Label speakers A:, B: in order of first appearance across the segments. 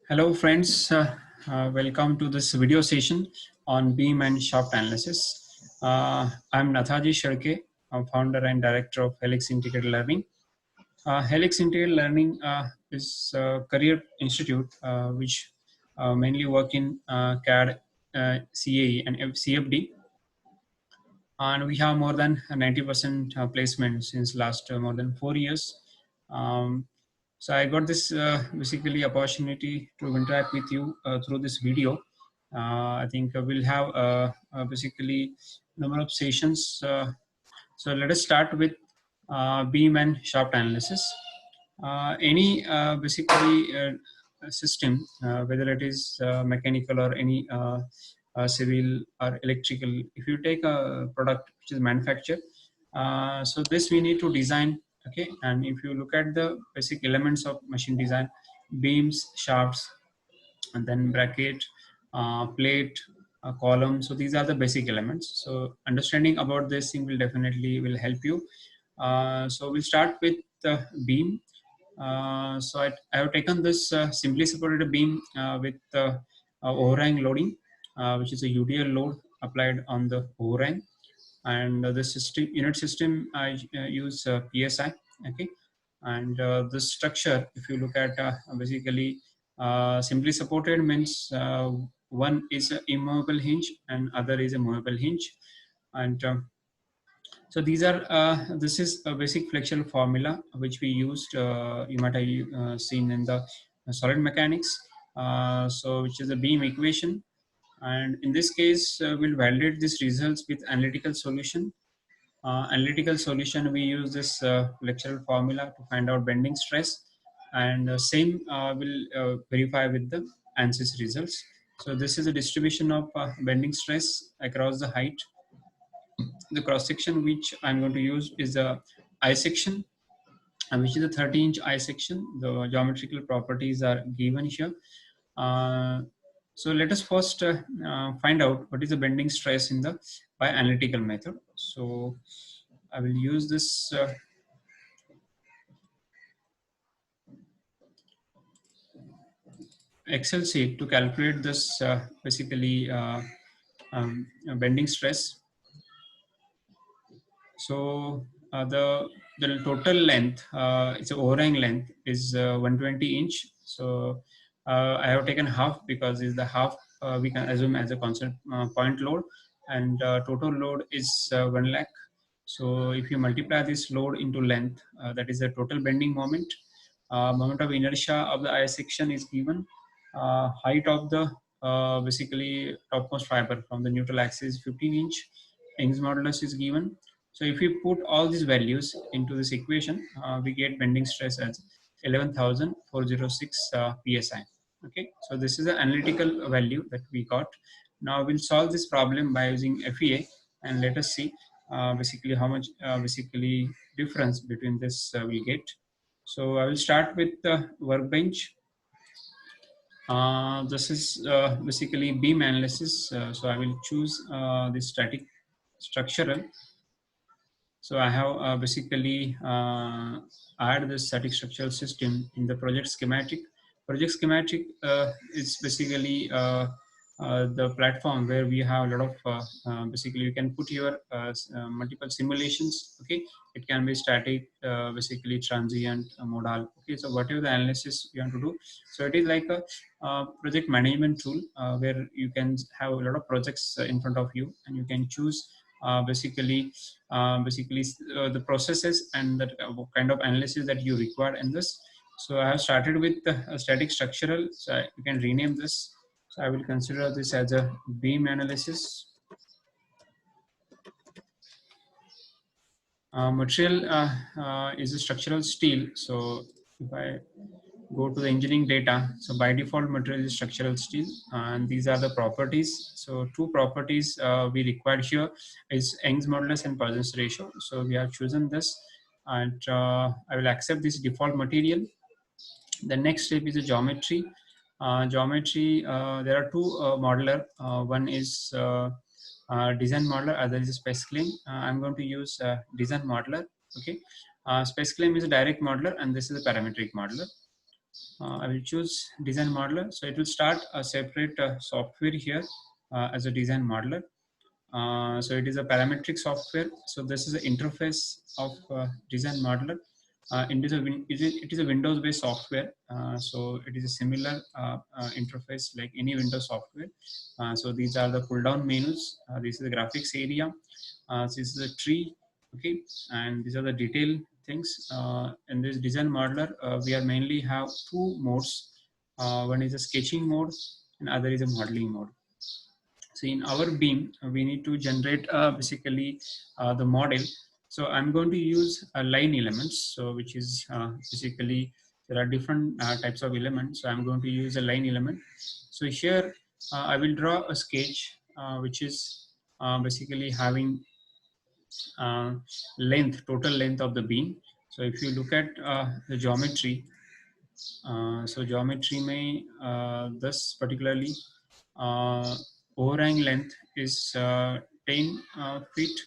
A: Hello friends, welcome to this video session on beam and shaft analysis. I'm Nathaji Sharke, I'm founder and director of Helix Integrated Learning. Helix Integrated Learning is a career institute which mainly work in CAD, CAE and CFD, and we have more than 90% placement since last more than 4 years. Um, so I got this basically opportunity to interact with you through this video. I think we'll have basically number of sessions. So let us start with beam and shaft analysis. Any basically system, whether it is mechanical or any civil or electrical, if you take a product which is manufactured, so this we need to design. Okay, and if you look at the basic elements of machine design, beams, shafts, and then bracket, plate, column. So these are the basic elements. So understanding about this thing will definitely will help you. So we'll start with the beam. I have taken this simply supported beam with overhang loading, which is a UDL load applied on the overhang, and the system unit system I use PSI. Okay, and this structure, if you look at basically simply supported means one is an immovable hinge and other is a movable hinge, and so these are this is a basic flexural formula which we used. You might have seen in the solid mechanics. So which is a beam equation, and in this case we'll validate these results with analytical solution. Analytical solution, we use this flexural formula to find out bending stress, and same will verify with the ANSYS results. So this is a distribution of bending stress across the height. The cross section which I'm going to use is the I section, which is a 30-inch I section. The geometrical properties are given here. So let us first find out what is the bending stress in the by analytical method. So I will use this Excel sheet to calculate this basically bending stress. So the total length, it's a overhang length is 120 inch. So I have taken half because is the half we can assume as a constant point load, and total load is 1 lakh. So if you multiply this load into length, that is the total bending moment. Moment of inertia of the I section is given. Height of the basically topmost fiber from the neutral axis 15 inch. Young's modulus is given. So if we put all these values into this equation, we get bending stress as 11,406 psi. Okay, so this is the analytical value that we got. Now we'll solve this problem by using FEA, and let us see basically how much basically difference between this we get. So I will start with the workbench. This is basically beam analysis. So I will choose the static structural. So I have basically add the static structural system in the project schematic. Project schematic is basically the platform where we have a lot of basically you can put your multiple simulations. Okay, it can be static, basically transient, modal. Okay, so whatever the analysis you want to do, so it is like a project management tool where you can have a lot of projects in front of you, and you can choose basically the processes and that kind of analysis that you require in this. So I have started with the static structural. So you can rename this. So I will consider this as a beam analysis. Material is a structural steel. So if I go to the engineering data, so by default material is structural steel, and these are the properties. So two properties we required here is Young's modulus and Poisson's ratio. So we have chosen this, and I will accept this default material. The next step is the geometry. Geometry, there are two modeler. One is design modeler, other is space claim. I'm going to use design modeler. Okay, space claim is a direct modeler, and this is a parametric modeler. I will choose design modeler. So it will start a separate software here as a design modeler. So it is a parametric software. So this is the interface of design modeler. It is a Windows-based software. So it is a similar interface like any Windows software. So these are the pull-down menus. This is the graphics area. This is a tree. Okay, and these are the detail things. In this design modeler, we are mainly have two modes. One is a sketching mode, and other is a modeling mode. So in our beam, we need to generate basically the model. So I'm going to use line elements. So which is basically there are different types of elements. So I'm going to use a line element. So here I will draw a sketch which is basically having total length of the beam. So if you look at the geometry, so geometry may thus particularly overhang length is 10 feet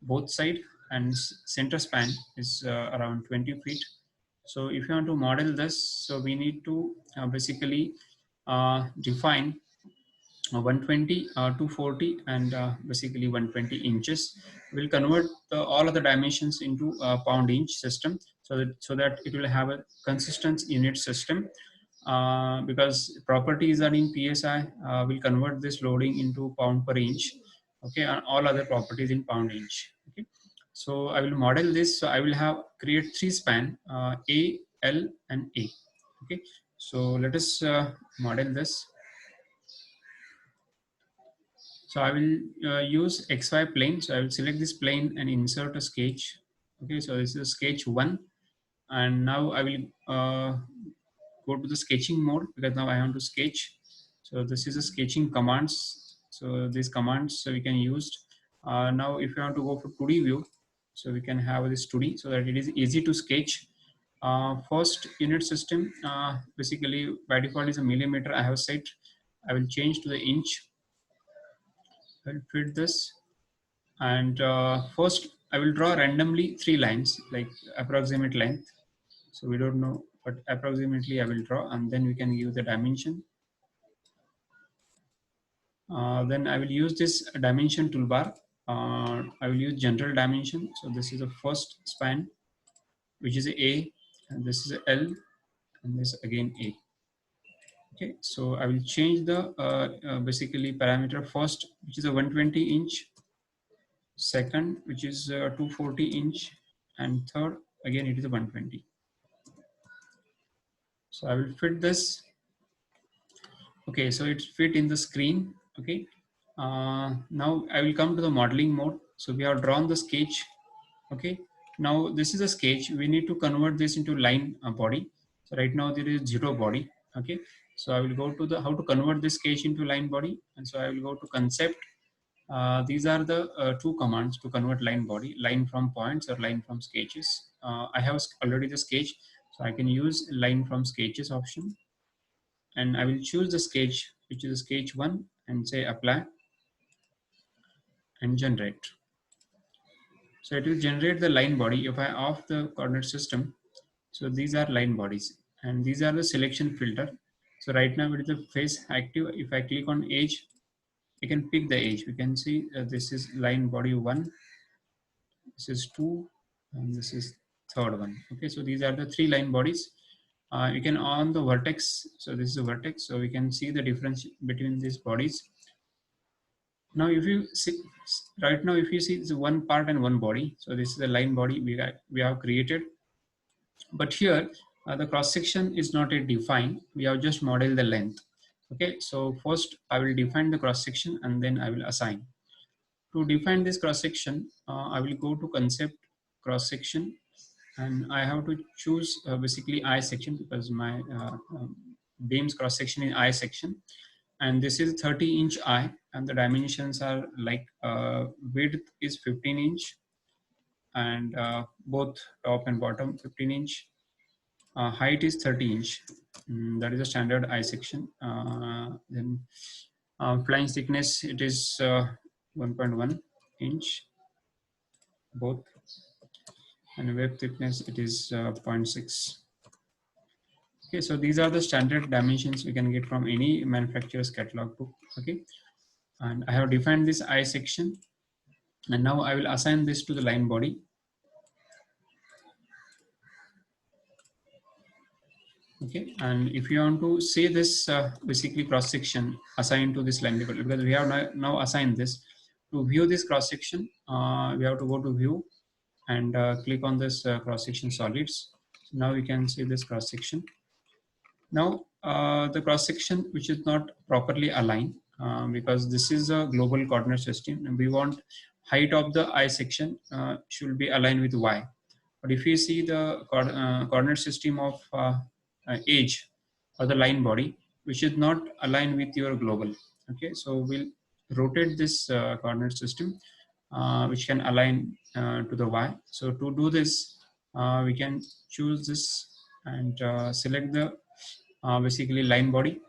A: both side, and center span is around 20 feet. So if you want to model this, so we need to basically define 120, 240, and basically 120 inches. We'll convert all of the dimensions into a pound inch system, so that it will have a consistent unit system. Because properties are in PSI, we'll convert this loading into pound per inch. Okay, and all other properties in pound inch. Okay, so I will model this. So I will have create three span, A, L, and A. Okay, so let us model this. So I will use XY plane. So I will select this plane and insert a sketch. Okay, so this is sketch 1. And now I will go to the sketching mode, because now I want to sketch. So this is a sketching commands. So these commands we can use. Now if you want to go for 2D view, so we can have this 2D so that it is easy to sketch. First unit system, basically by default is a millimeter I have set. I will change to the inch. I'll fit this. And first I will draw randomly 3 lines, like approximate length. So we don't know, but approximately I will draw, and then we can give the dimension. Then I will use this dimension toolbar. I will use general dimension. So this is the first span, which is A, and this is L, and this again A. Okay, so I will change the basically parameter first, which is a 120 inch, second, which is 240 inch, and third, again, it is a 120. So I will fit this. Okay, so it's fit in the screen. Okay, now I will come to the modeling mode. So we have drawn the sketch. Okay, now this is a sketch. We need to convert this into line body. So right now there is 0 body. Okay, so I will go to the how to convert this sketch into line body, and so I will go to concept. These are the two commands to convert line body: line from points or line from sketches. I have already the sketch, so I can use line from sketches option, and I will choose the sketch, which is sketch 1, and say apply and generate. So it will generate the line body. If I off the coordinate system, so these are line bodies, and these are the selection filter. So right now it is the face active. If I click on edge, I can pick the edge. We can see this is line body 1, this is 2, and this is third one. Okay, so these are the 3 line bodies. You can on the vertex. So this is a vertex, so we can see the difference between these bodies. Now if you see right now, if you see it's one part and one body, so this is the line body we have created. But here the cross section is not yet defined. We have just modeled the length. Okay, so first I will define the cross section, and then I will assign. To define this cross section, I will go to concept cross section, and I have to choose basically I section, because my beam's cross section is I section, and this is 30 inch I, and the dimensions are like width is 15 inch, and both top and bottom 15 inch. Height is 30 inch. That is a standard I section. Then flange thickness, it is 1.1 inch both, and web thickness it is 0.6. Okay, so these are the standard dimensions we can get from any manufacturer's catalog book. Okay, and I have defined this I section, and now I will assign this to the line body. Okay, and if you want to see this basically cross section assigned to this line body, because we have now assigned this, to view this cross section, we have to go to view and click on this cross section solids. So now we can see this cross section. Now the cross section which is not properly aligned, because this is a global coordinate system and we want height of the I section should be aligned with Y. But if you see the coordinate system of edge or the line body, which is not aligned with your global. Okay, so we'll rotate this coordinate system which can align to the Y. So to do this, we can choose this and select the basically line body,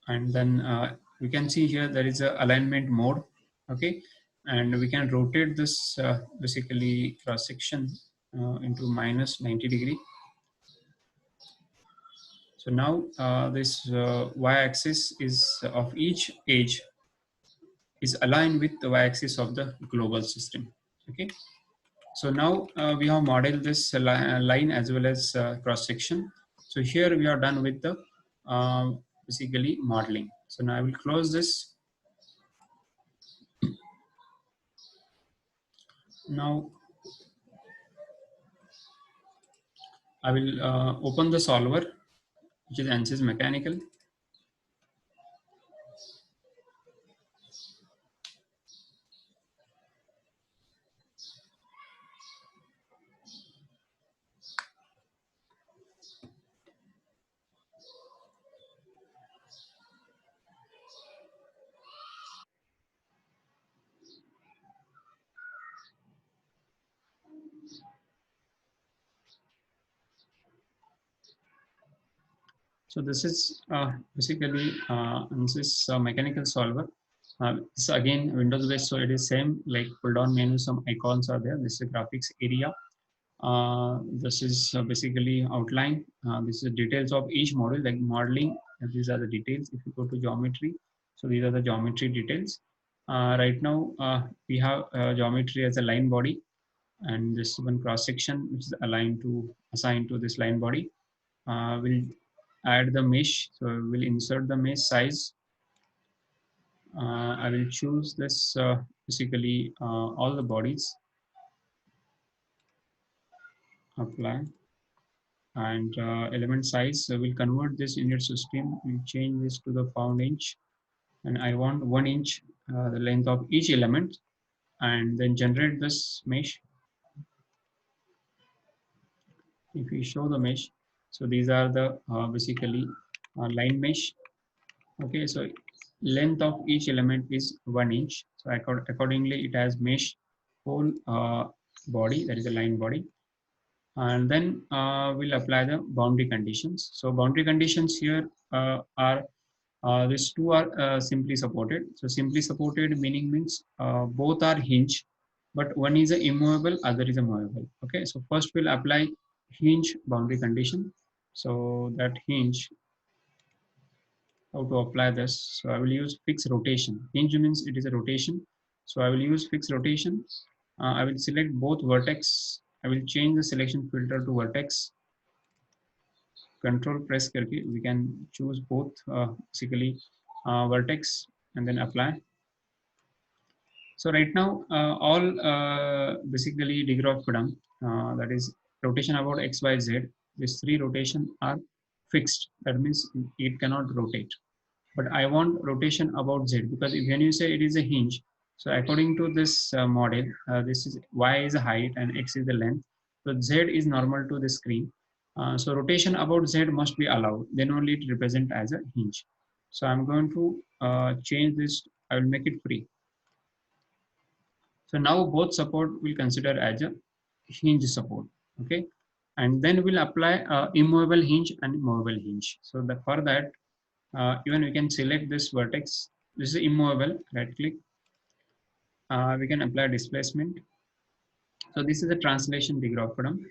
A: and then we can see here there is a alignment mode. Okay, and we can rotate this basically cross section into minus 90 degree. So now this y-axis is of each edge is aligned with the y-axis of the global system. Okay, so now we have modeled this line as well as cross section. So here we are done with the basically modeling. So now I will close this. Now I will open the solver, which is ANSYS Mechanical. So this is basically ANSYS mechanical solver. This again Windows based, so it is same like pull down menu. Some icons are there. This is graphics area. This is basically outline. This is details of each model, like modeling. These are the details. If you go to geometry, so these are the geometry details. Right now we have geometry as a line body, and this one cross section which is assigned to this line body. We'll add the mesh, so we'll insert the mesh size. I will choose this basically all the bodies, apply, and element size. So we'll convert this unit system. We'll change this to the pound inch, and I want 1 inch the length of each element, and then generate this mesh. If we show the mesh, so these are the basically line mesh. Okay, so length of each element is 1 inch. So accordingly, it has mesh whole body, that is a line body. And then we'll apply the boundary conditions. So boundary conditions here are these two are simply supported. So simply supported meaning means both are hinge, but one is a immovable, other is a movable. Okay, so first we'll apply hinge boundary condition. So that hinge, how to apply this? So I will use fixed rotation. Hinge means it is a rotation. So I will use fixed rotation. I will select both vertex. I will change the selection filter to vertex. Control press करके we can choose both basically vertex and then apply. So right now all basically degree of freedom, that is rotation about x, y, z. These three rotation are fixed. That means it cannot rotate. But I want rotation about z, because if when you say it is a hinge, so according to this model, this is y is the height and x is the length. So z is normal to the screen. So rotation about z must be allowed. Then only it represent as a hinge. So I'm going to change this. I will make it free. So now both support will consider as a hinge support. Okay, and then we'll apply immovable hinge and movable hinge. So for that, even we can select this vertex. This is immovable. Right click. We can apply displacement. So this is a translation degree of freedom.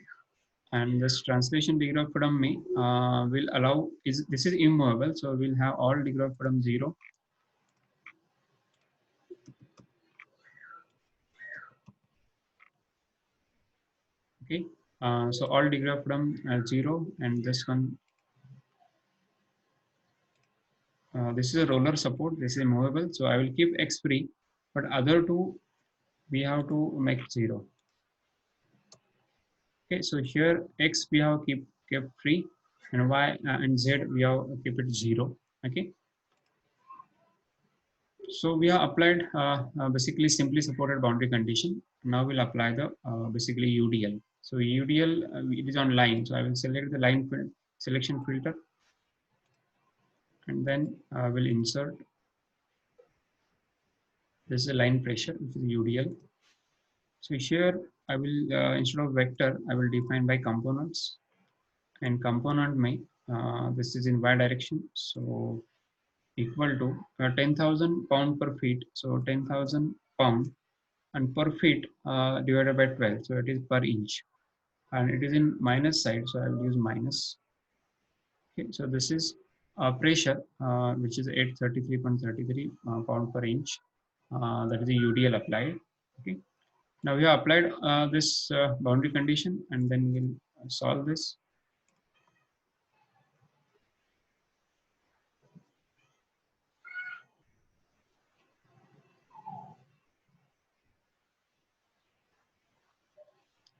A: And this translation degree of freedom may will allow this is immovable, so we'll have all degree of freedom 0. Okay, so all degree of freedom 0, and this one, this is a roller support, this is movable, so I will keep X free, but other two we have to make 0. Okay, so here X we have kept free, and Y and Z we have keep it 0. Okay, so we have applied basically simply supported boundary condition. Now we'll apply the basically UDL. So UDL it is on line. So I will select the line selection filter, and then we'll insert this is a line pressure, which is UDL. So here I will instead of vector I will define by components, and component may this is in Y direction. So equal to 10,000 pound per feet. So 10,000 pound and per feet divided by 12, so it is per inch, and it is in minus side, so I will use minus. Okay, so this is pressure which is 833.33 pound per inch, that is the UDL applied. Okay, now we have applied this boundary condition, and then we'll solve this.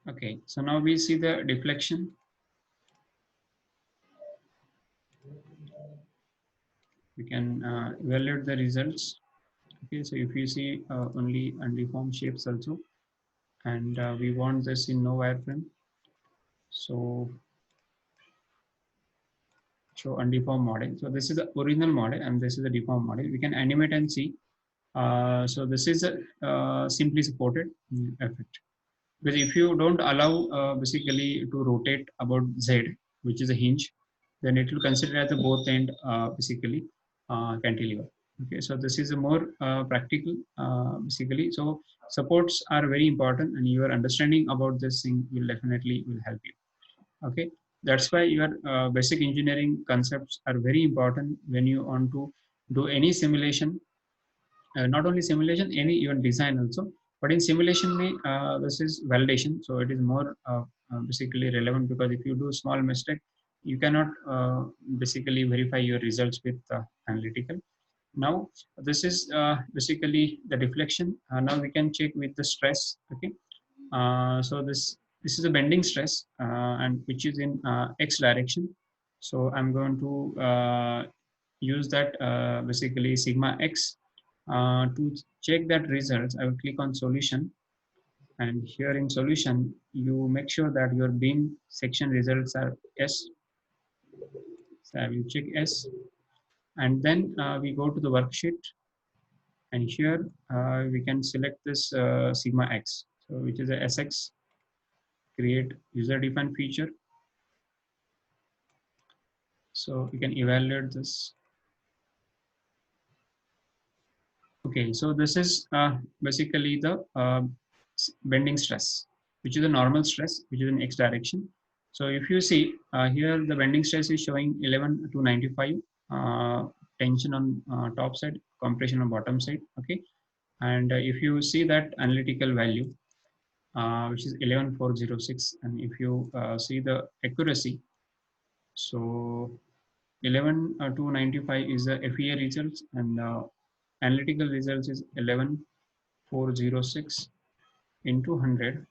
A: Okay, so now we see the deflection. We can evaluate the results. Okay, so if you see only undeformed shapes also, and we want this in no wireframe, so show undeformed model. So this is the original model, and this is the deformed model. We can animate and see. So this is a simply supported effect, because if you don't allow basically to rotate about Z, which is a hinge, then it will consider as a both end basically cantilever. Okay, so this is a more practical basically. So supports are very important, and your understanding about this thing will definitely will help you. Okay, that's why your basic engineering concepts are very important when you want to do any simulation, not only simulation, any even design also. But in simulation this is validation, so it is more basically relevant, because if you do small mistake, you cannot basically verify your results with analytical. Now this is basically the deflection. Now we can check with the stress. Okay, so this is a bending stress, and which is in X direction. So I'm going to use that basically sigma X. To check that results, I will click on solution, and here in solution you make sure that your beam section results are S. So I will check S, and then we go to the worksheet, and here we can select this sigma X, so which is a SX, create user defined feature. So we can evaluate this. Okay, so this is basically the bending stress, which is a normal stress, which is in X direction. So if you see here, the bending stress is showing 11 to 95, tension on top side, compression on bottom side. Okay, and if you see that analytical value, which is 11406, and if you see the accuracy, so 11 to 95 is the FEA results, and analytical results is 11406 into 100.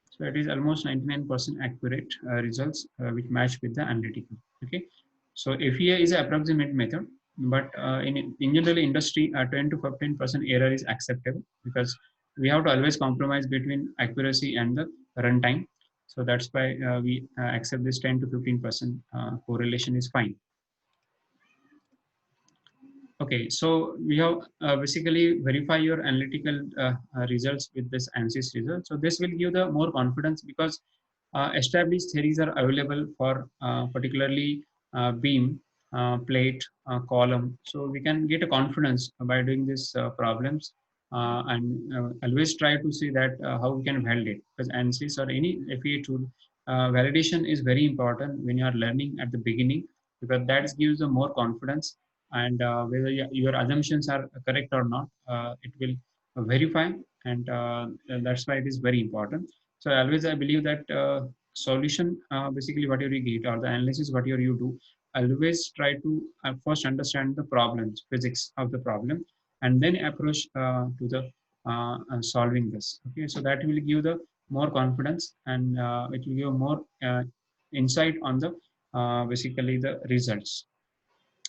A: So it is almost 99% accurate results which match with the analytical. Okay, so FEA is an approximate method, but in general industry, 10 to 15% error is acceptable, because we have to always compromise between accuracy and the runtime. So that's why we accept this 10 to 15% correlation is fine. Okay, so we have basically verify your analytical results with this ANSYS result. So this will give the more confidence, because established theories are available for particularly beam, plate, column. So we can get a confidence by doing these problems, and always try to see that how we can validate, because ANSYS or any FEA tool validation is very important when you are learning at the beginning, because that gives you more confidence, and whether your assumptions are correct or not, it will verify, and that's why it is very important. So always I believe that solution, basically whatever you get, or the analysis whatever you do, always try to first understand the problems, physics of the problem, and then approach to the solving this. Okay, so that will give the more confidence, and it will give more insight on the basically the results.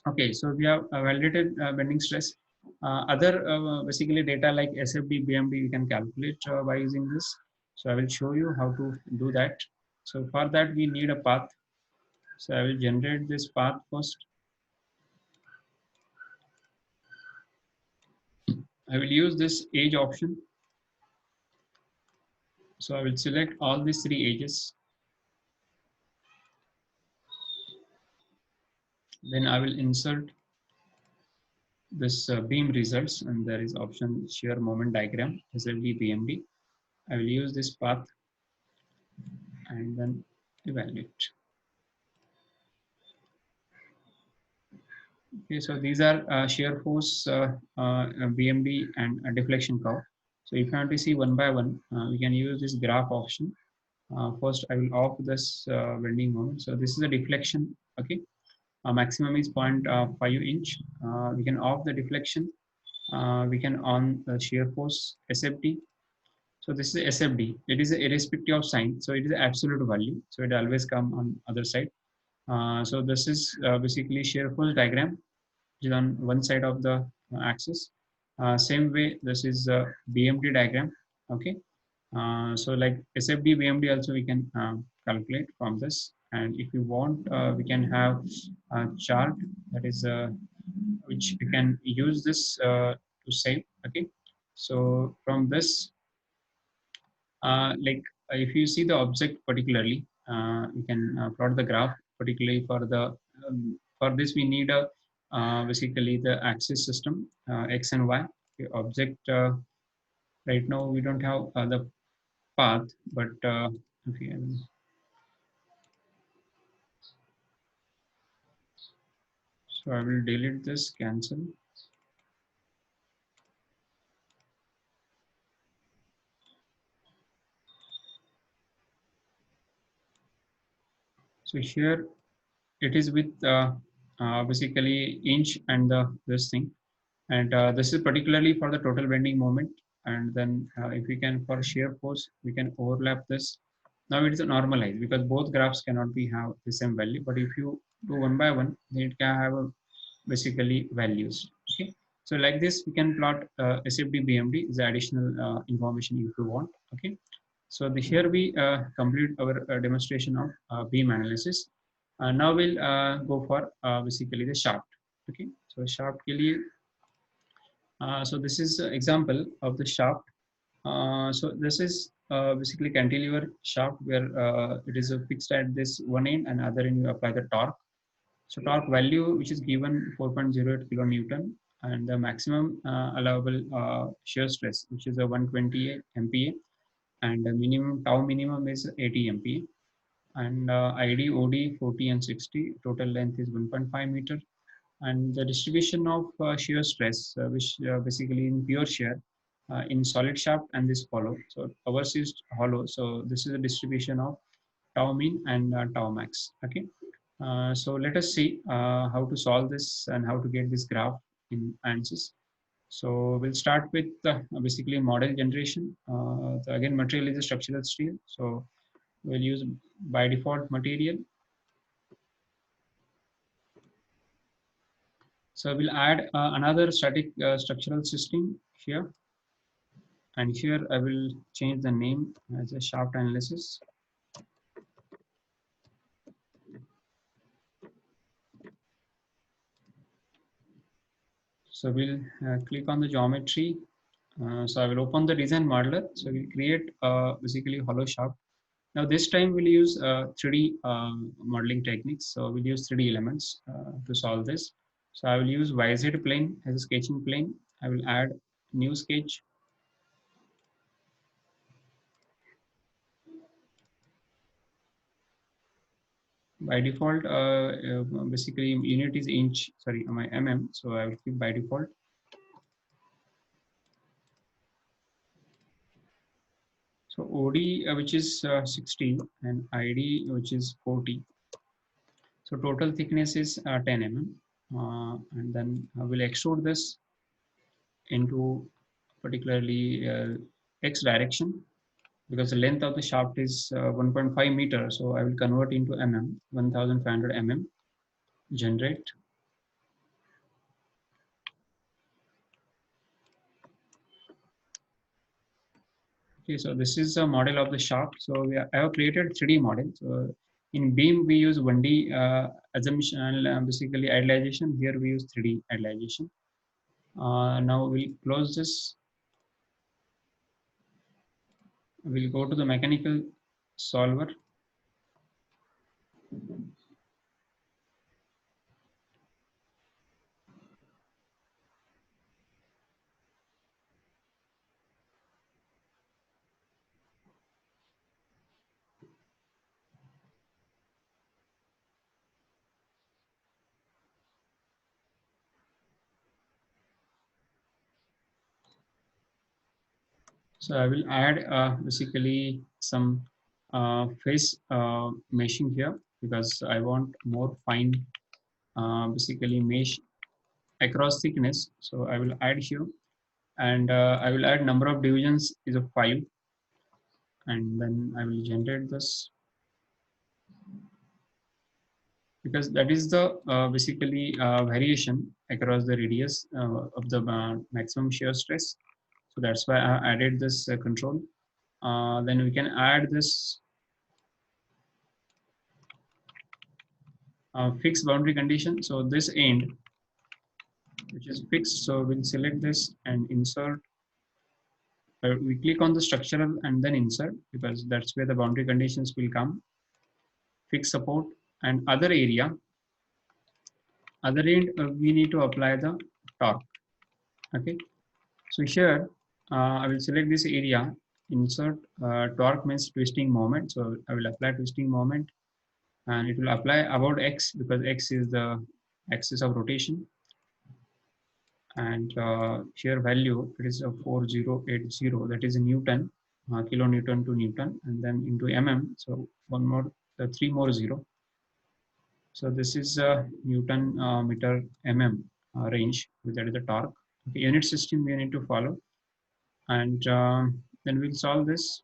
A: Okay, so we have validated bending stress. Other basically data like SFD, BMD, we can calculate by using this. So I will show you how to do that. So for that we need a path. So I will generate this path first. I will use this age option. So I will select all these three ages. Then I will insert this beam results, and there is option shear moment diagram, SFD, BMD. I will use this path and then evaluate. Okay, so these are shear force, BMD, and deflection curve. So if you want to see one by one, we can use this graph option. First, I will off this bending moment. So this is a deflection. Okay, maximum is 0.5 inch. We can off the deflection. We can on the shear force SFD. So this is SFD. It is irrespective of sign. So it is absolute value. So it always come on other side. So this is basically shear force diagram, which is on one side of the axis. Same way, this is a BMD diagram. Okay. So like SFD, BMD also we can calculate from this. And if you want, we can have a chart that is which you can use this to save. Okay. So from this, like if you see the object particularly, you can plot the graph particularly for the for this we need a basically the axis system, x and y. Okay, object, right now we don't have the path, but okay, so I will delete this, cancel. So here it is with basically inch and this thing, and this is particularly for the total bending moment. And then if we can for shear force, we can overlap this. Now it is normalized because both graphs cannot be have the same value, but if you do one by one, then it can have a basically values. Okay, so like this we can plot SFD, BMD is additional information if you want. Okay, so here we complete our demonstration of beam analysis. Now we'll go for basically the shaft. Okay, so shaft ke liye, so this is an example of the shaft. So this is basically cantilever shaft where it is fixed at this one end, and other end you apply the torque. So torque value which is given 4.08 kilonewton, and the maximum allowable shear stress which is a 120 MPa, and the minimum tau minimum is 80 MPa, and ID, OD 40 and 60. Total length is 1.5 meter, and the distribution of shear stress, which basically in pure shear in solid shaft, and this follow. So ours is hollow. So this is a distribution of tau mean and tau max. Okay. So let us see how to solve this and how to get this graph in ANSYS. So we'll start with basically model generation. Again, material is a structural steel. So we'll use by default material. So we'll add another static structural system here. And here I will change the name as a shaft analysis. So we'll click on the geometry. So I will open the design modeler. So we'll create basically hollow shaft. Now this time we'll use 3D modeling techniques. So we'll use 3D elements to solve this. So I will use YZ plane as a sketching plane. I will add new sketch. By default, basically unit is inch, sorry, my mm, so I will keep by default. So OD, which is 60, and ID, which is 40. So total thickness is 10 mm, and then I will extrude this into particularly x direction, because the length of the shaft is 1.5 meters. So I will convert into mm, 1500 mm, generate. Okay, so this is a model of the shaft. So I have created 3D model. So in Beam, we use 1D assumption, basically idealization. Here we use 3D idealization. Now we'll close this. We'll go to the mechanical solver. So I will add basically some face meshing here, because I want more fine basically mesh across thickness. So I will add here, and I will add number of divisions is of 5, and then I will generate this, because that is the basically variation across the radius of the maximum shear stress. So that's why I added this control. Then we can add this fixed boundary condition. So this end, which is fixed, so we'll select this and insert. We click on the structural and then insert, because that's where the boundary conditions will come. Fixed support and other area. Other end, we need to apply the torque. Okay, so here I will select this area, insert torque means twisting moment. So I will apply twisting moment, and it will apply about x, because x is the axis of rotation. And here value, it is a 4080, that is a Newton, kilonewton to Newton, and then into mm. So one more, 3 more 0. So this is a Newton meter mm range, that is the torque. Okay, unit system we need to follow, and then we'll solve this.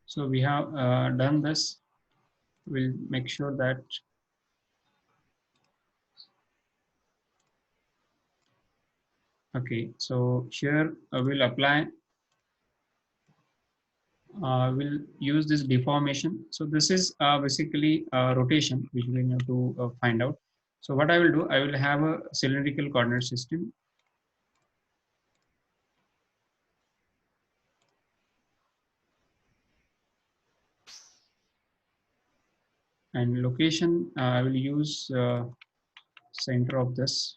A: So we have done this. We'll make sure that okay. So here we'll apply. We'll use this deformation. So this is basically rotation, which we need to find out. So what I will do, I will have a cylindrical coordinate system. And location, I will use center of this,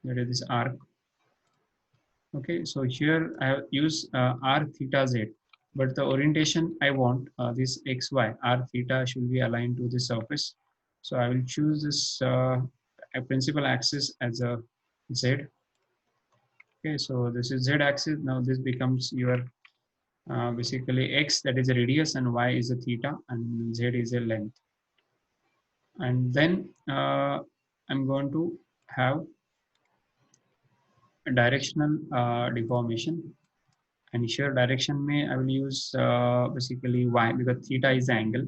A: that is this arc. Okay, so here I have used r theta z, but the orientation I want this xy, r theta should be aligned to the surface. So I will choose this principal axis as a z. Okay, so this is z axis. Now this becomes your basically x, that is a radius, and y is a theta, and z is a length. And then I'm going to have a directional deformation. And here direction may I will use basically y, because theta is the angle.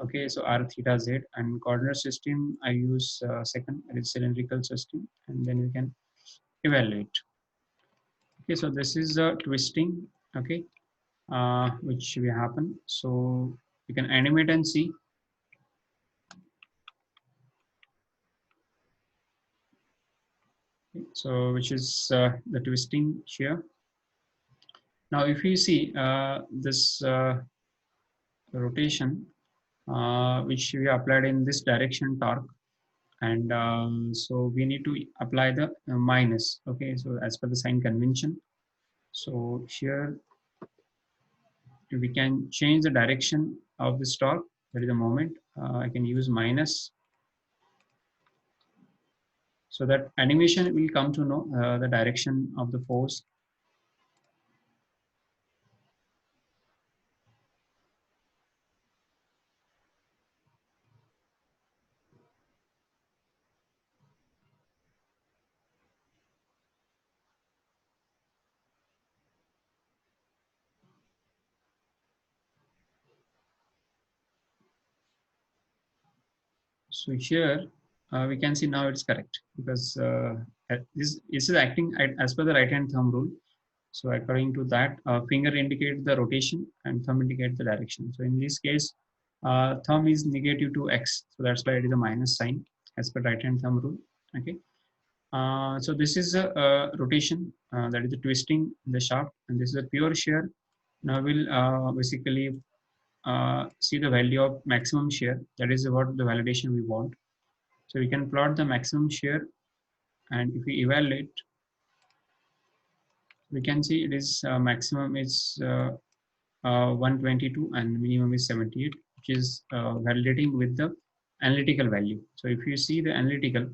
A: Okay, so r theta z, and coordinate system I use second, it is cylindrical system, and then we can evaluate. Okay, so this is a twisting. Okay, which will happen. So you can animate and see. So which is the twisting shear. Now if you see this rotation which we applied in this direction torque, and so we need to apply the minus. Okay, so as per the sign convention, so here we can change the direction of this torque. That is the moment. I can use minus, so that animation will come to know the direction of the force. So here we can see now it's correct, because this is acting as per the right hand thumb rule. So according to that, finger indicates the rotation and thumb indicates the direction. So in this case, thumb is negative to x, so that's why it is a minus sign as per right hand thumb rule. Okay. So this is a rotation, that is the twisting the shaft, and this is a pure shear. Now we'll basically see the value of maximum shear. That is what the validation we want. So we can plot the maximum shear, and if we evaluate, we can see it is maximum is 122 and minimum is 78, which is validating with the analytical value. So if you see the analytical,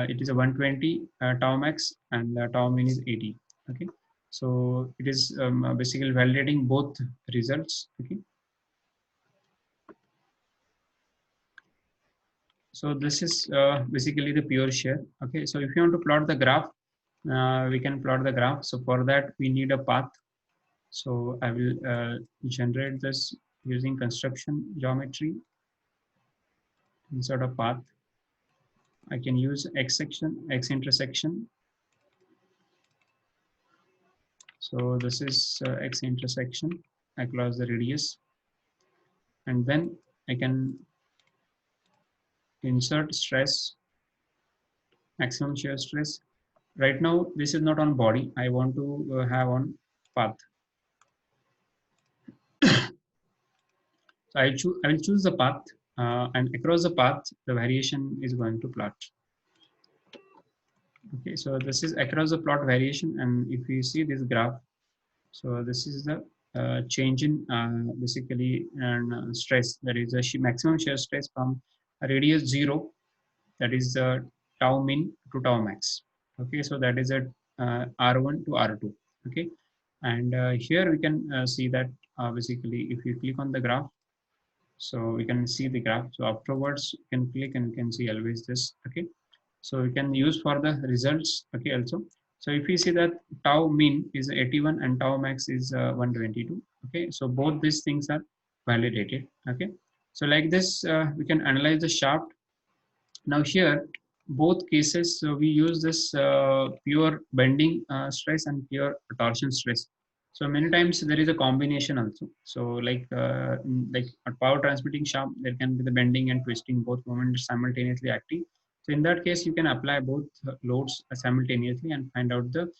A: it is a 120 tau max, and tau min is 80. Okay, so it is basically validating both results. Okay, so this is basically the pure shear. Okay, so if you want to plot the graph, we can plot the graph. So for that we need a path. So I will generate this using construction geometry. Insert a path. I can use x section, x intersection. So this is x intersection across the radius, and then I can insert stress, maximum shear stress. Right now this is not on body. I want to have on path. So I will choose the path, and across the path the variation is going to plot. Okay, so this is across the plot variation, and if you see this graph, so this is the change in basically and stress, that is the maximum shear stress from radius 0, that is the tau min to tau max. Okay, so that is at R1 to R2. Okay, and here we can see that basically if you click on the graph, so we can see the graph. So afterwards you can click and you can see always this. Okay, so we can use for the results. Okay, also, so if you see that tau min is 81 and tau max is 122. Okay, so both these things are validated. Okay, so like this we can analyze the shaft. Now here both cases we use this pure bending stress and pure torsion stress. So many times there is a combination also. So like a power transmitting shaft, there can be the bending and twisting, both moments simultaneously acting. So in that case you can apply both loads simultaneously and find out the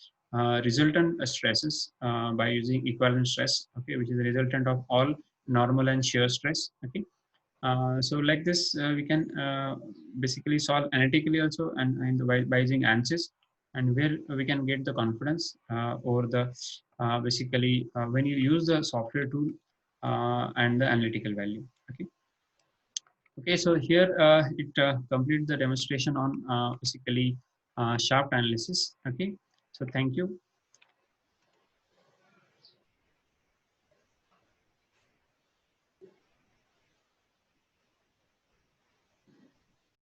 A: resultant stresses by using equivalent stress. Okay, which is the resultant of all normal and shear stress. Okay, so like this, we can basically solve analytically also, and by using ANSYS, and where we can get the confidence over the basically when you use the software tool and the analytical value. Okay. Okay. So here it completes the demonstration on basically shaft analysis. Okay. So thank you.